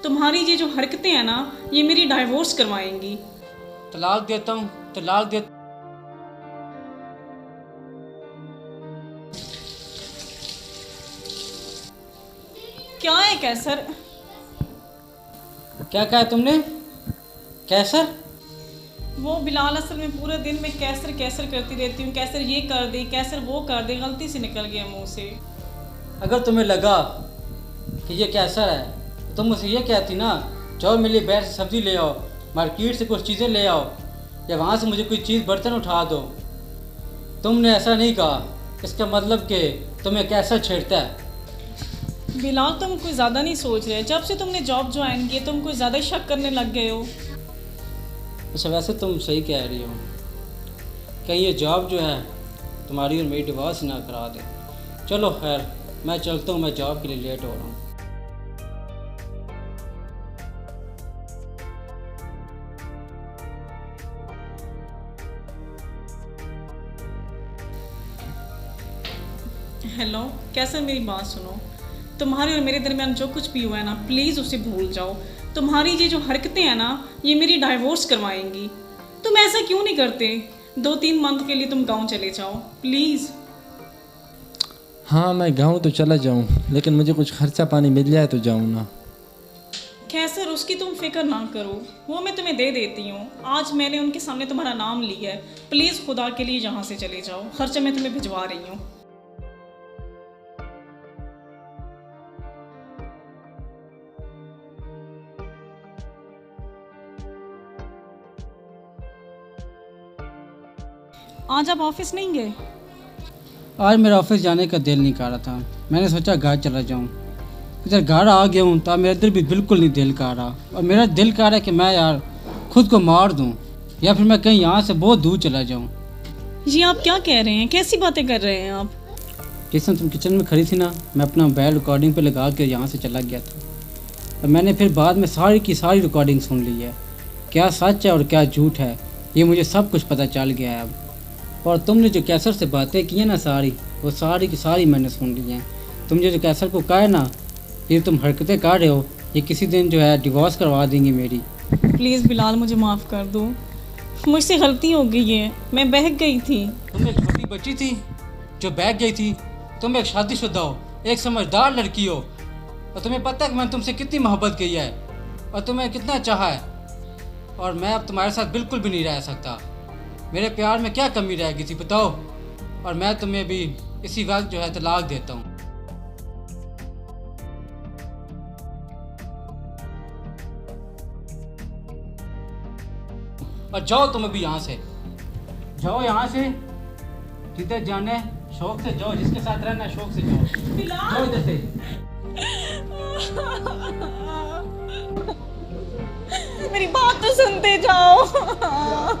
तुम्हारी ये जो हरकतें हैं ना, ये मेरी डाइवोर्स करवाएंगी। तलाक देता हूँ, तलाक दे। क्या है कैसर? क्या कहा तुमने? कैसर? वो बिलाल असल में पूरे दिन में कैसर कैसर करती रहती हूँ, कैसर ये कर दे, कैसर वो कर दे, गलती से निकल गया मुंह से। अगर तुम्हें लगा कि ये कैसर है तो तुम मुझसे ये कहती ना, जाओ मेरे लिए बैठ से सब्ज़ी ले आओ, मार्केट से कुछ चीज़ें ले आओ, या वहाँ से मुझे कोई चीज़ बर्तन उठा दो। तुमने ऐसा नहीं कहा, इसका मतलब कि तुम्हें कैसर छेड़ता है। बिलाल तुम कुछ ज़्यादा नहीं सोच रहे, जब से तुमने जॉब ज्वाइन की तुम कुछ ज़्यादा शक करने लग गए हो। अच्छा, वैसे तुम सही कह रही हो, कहीं ये जॉब जो है तुम्हारी और मेरी डिवोर्स ना करा दे। चलो खैर, मैं चलता हूँ, मैं जॉब के लिए लेट हो रहा हूँ। हेलो कैसर, मेरी बात सुनो। तुम्हारे और मेरे दरमियान जो कुछ भी हुआ है ना, प्लीज़ उसे भूल जाओ। तुम्हारी ये जो हरकतें हैं ना, ये मेरी डाइवोर्स करवाएंगी। तुम ऐसा क्यों नहीं करते? 2-3 मंथ के लिए तुम गांव चले जाओ प्लीज़। हाँ, मैं गाँव तो चला जाऊँ, लेकिन मुझे कुछ खर्चा पानी मिल जाए तो जाऊँ ना। कैसर, उसकी तुम फिक्र ना करो, वो मैं तुम्हें दे देती हूँ। आज मैंने उनके सामने तुम्हारा नाम लिया है, प्लीज़ खुदा के लिए यहाँ से चले जाओ। खर्चा मैं तुम्हें भिजवा रही हूँ। आज आप ऑफिस नहीं गए? आज मेरा ऑफिस जाने का दिल नहीं कर रहा था, मैंने सोचा घर चला जाऊँ। इधर घर आ गया हूँ तो मेरा दिल भी बिल्कुल नहीं दिल कर रहा, और मेरा दिल कर रहा है कि मैं यार खुद को मार दूँ, या फिर मैं कहीं यहाँ से बहुत दूर चला जाऊँ। जी आप क्या कह रहे हैं, कैसी बातें कर रहे हैं आप? किसन, तुम किचन में खड़ी थी ना, मैं अपना मोबाइल रिकॉर्डिंग पे लगा के यहाँ से चला गया था, और मैंने फिर बाद में सारी की सारी रिकॉर्डिंग सुन ली है। क्या सच है और क्या झूठ है ये मुझे सब कुछ पता चल गया है अब। और तुमने जो कैसर से बातें की हैं ना, वो सारी की सारी मैंने सुन ली हैं। तुमने जो कैसर को कहा है ना, ये तुम हरकतें कर रहे हो, ये किसी दिन जो है डिवोर्स करवा देंगी मेरी। प्लीज़ बिलाल, मुझे माफ़ कर दो, मुझसे गलती हो गई है, मैं बहक गई थी। तुम एक छोटी बच्ची थी जो बहक गई थी, तुम एक शादीशुदा हो, एक समझदार लड़की हो, और तुम्हें पता है कि मैंने तुमसे कितनी मोहब्बत की है और तुम्हें कितना चाहा है, और मैं अब तुम्हारे साथ बिल्कुल भी नहीं रह सकता। मेरे प्यार में क्या कमी रह गई थी बताओ, और मैं तुम्हें भी इसी वक्त जो है तलाक देता हूँ। और जाओ तुम अभी यहाँ से, जाओ यहाँ से, जिधर जाने शौक से जाओ, जिसके साथ रहना शौक से जाओ, जाओ इधर से। मेरी बात तो सुनते जाओ।